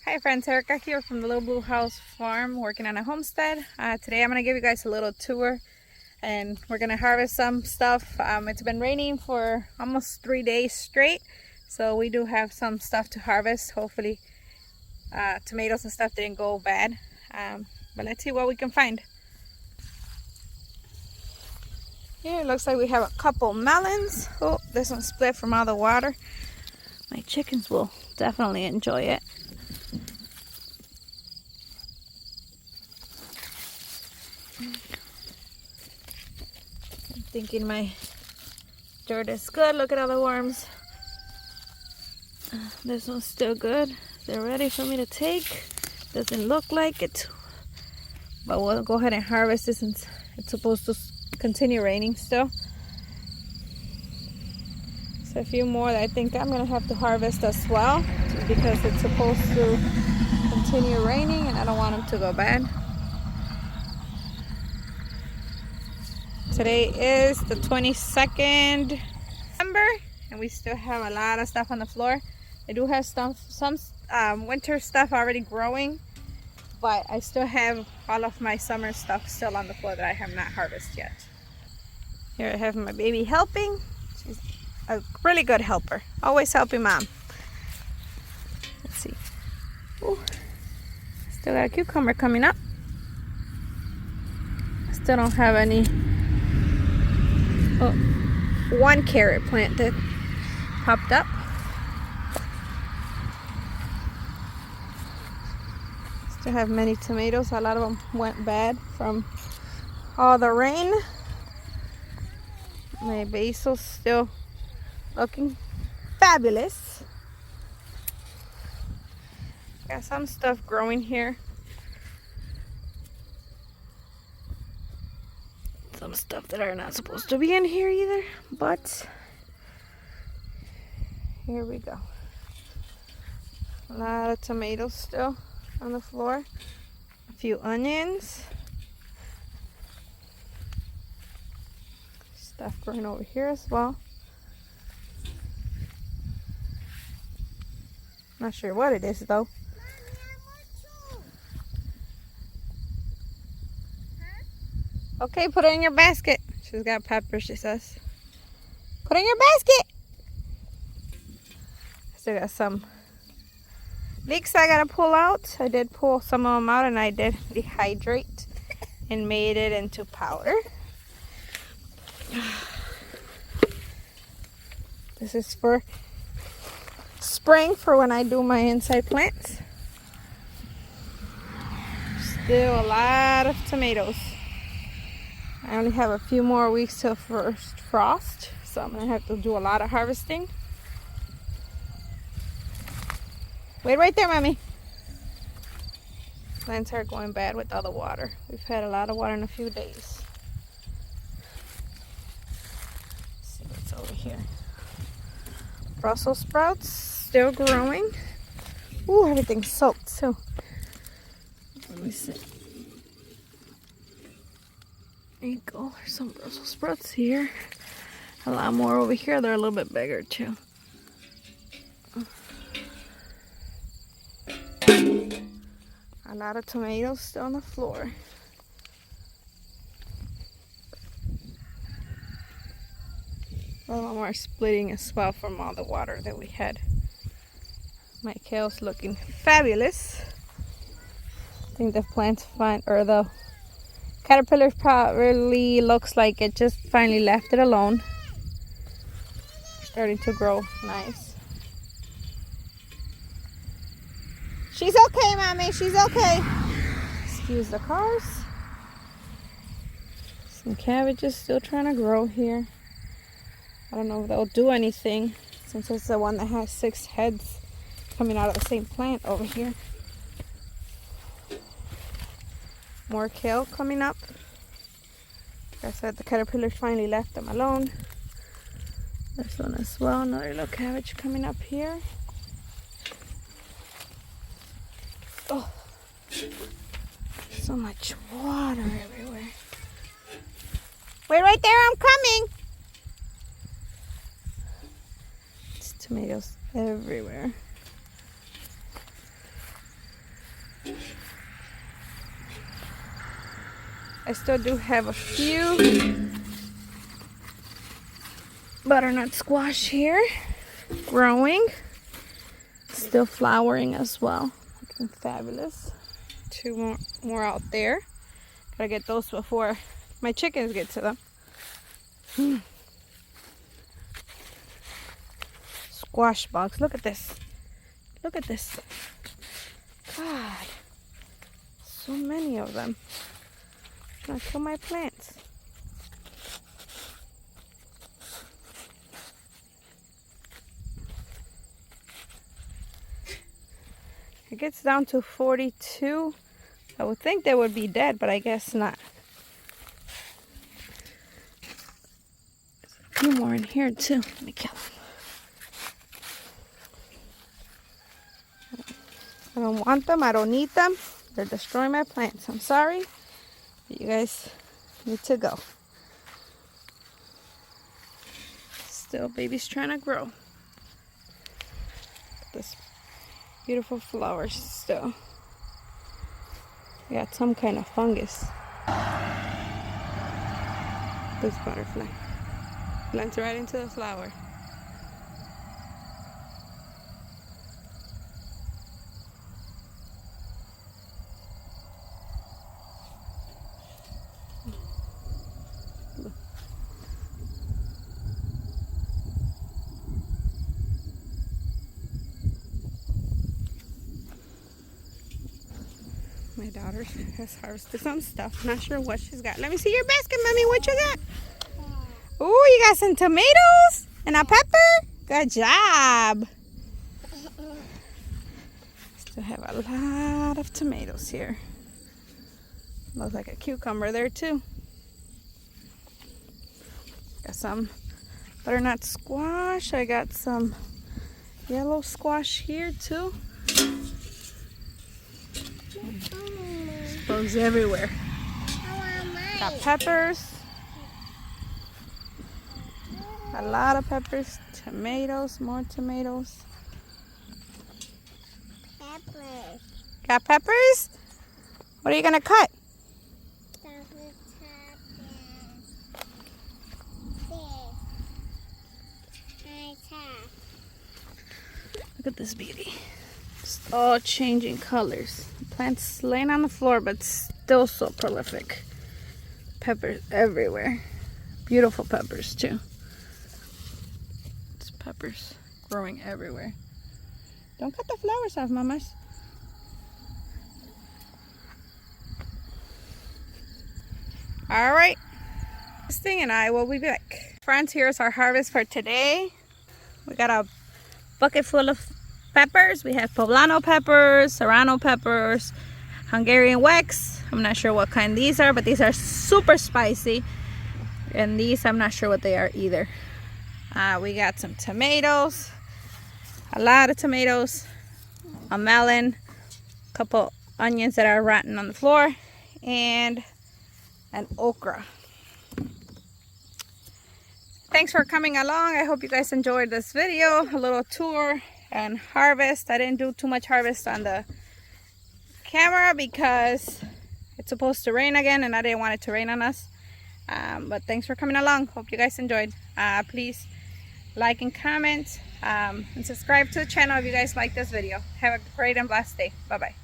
Hi friends, Erica here from the Little Blue House Farm, working on a homestead. Today I'm going to give you guys a little tour and we're going to harvest some stuff. It's been raining for almost 3 days straight, so we do have some stuff to harvest. Hopefully tomatoes and stuff didn't go bad, but let's see what we can find. Here it looks like we have a couple melons. Oh, this one split from all the water. My chickens will definitely enjoy it. Thinking my dirt is good. Look at all the worms. This one's still good. They're ready for me to take. Doesn't look like it, but we'll go ahead and harvest this since it's supposed to continue raining still. So a few more that I think I'm gonna have to harvest as well, just because it's supposed to continue raining and I don't want them to go bad. Today is the 22nd December and we still have a lot of stuff on the floor. I do have some winter stuff already growing, but I still have all of my summer stuff still on the floor that I have not harvested yet. Here I have my baby helping. She's a really good helper, always helping mom. Let's see. Ooh. Still got a cucumber coming up. Still don't have any. Oh, one carrot plant that popped up. Still have many tomatoes. A lot of them went bad from all the rain. My basil's still looking fabulous. Got some stuff growing here. Some stuff that are not supposed to be in here either, but here we go. A lot of tomatoes still on the floor. A few onions. Stuff growing over here as well. Not sure what it is though. Okay, put it in your basket. She's got peppers, she says. Put it in your basket. Still got some leeks I gotta pull out. I did pull some of them out and I did dehydrate and made it into powder. This is for spring, for when I do my inside plants. Still a lot of tomatoes. I only have a few more weeks till first frost, so I'm gonna have to do a lot of harvesting. Wait right there, Mommy. Plants are going bad with all the water. We've had a lot of water in a few days. Let's see what's over here. Brussels sprouts still growing. Ooh, everything's soaked too. Let me see. There you go. There's some Brussels sprouts here. A lot more over here. They're a little bit bigger too. A lot of tomatoes still on the floor. A lot more splitting as well from all the water that we had. My kale's looking fabulous. I think the plant's fine, or the caterpillar probably looks like it just finally left it alone. Starting to grow nice. She's okay, Mommy. She's okay. Excuse the cars. Some cabbages still trying to grow here. I don't know if they'll do anything since it's the one that has 6 heads coming out of the same plant over here. More kale coming up. Like I said, the caterpillars finally left them alone. This one as well. Another little cabbage coming up here. Oh, so much water everywhere. Wait right there, I'm coming. It's tomatoes everywhere. I still do have a few butternut squash here growing, still flowering as well. Looking fabulous. Two more out there. Gotta get those before my chickens get to them. Squash bugs. Look at this. Look at this. God. So many of them. Trying to kill my plants. It gets down to 42. I would think they would be dead, but I guess not. There's a few more in here too. Let me kill them. I don't want them. I don't need them. They're destroying my plants. I'm sorry. But you guys need to go. Still, baby's trying to grow. This beautiful flowers still. Got some kind of fungus. This butterfly blends right into the flower. My daughter has harvested some stuff. Not sure what she's got. Let me see your basket, Mommy. What you got? Oh, you got some tomatoes and a pepper? Good job. Still have a lot of tomatoes here. Looks like a cucumber there too. Got some butternut squash. I got some yellow squash here too. Bugs everywhere. Got peppers. A lot of peppers. Tomatoes. More tomatoes. Peppers. Got peppers? What are you gonna cut? Look at this beauty. It's all changing colors. Plants laying on the floor, but still so prolific. Peppers everywhere. Beautiful peppers too. It's peppers growing everywhere. Don't cut the flowers off, mamas. All right. This thing and I will be back. Friends, here's our harvest for today. We got a bucket full of peppers. We have poblano peppers, serrano peppers, Hungarian Wex. I'm not sure what kind these are, but these are super spicy. And these, I'm not sure what they are either. We got some tomatoes, a lot of tomatoes, a melon, a couple onions that are rotten on the floor, and an okra. Thanks for coming along. I hope you guys enjoyed this video, a little tour and harvest. I didn't do too much harvest on the camera because it's supposed to rain again and I didn't want it to rain on us. But thanks for coming along. Hope you guys enjoyed. Please like and comment and subscribe to the channel if you guys like this video. Have a great and blessed day. Bye bye.